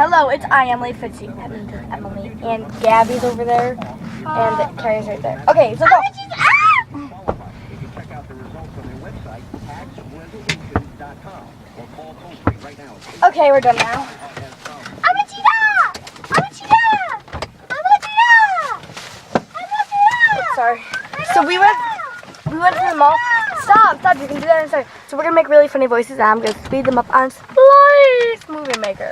Hello, it's Emily Fitzy. Emily. And Gabby's over there. And Carrie's right there. Okay, so go. Okay, we're done now. I'm a cheetah! I'm a cheetah! I'm a cheetah! I'm a cheetah! Sorry. So we went to the mall. Stop, you can do that inside. So we're gonna make really funny voices and I'm gonna speed them up on Splice Movie Maker.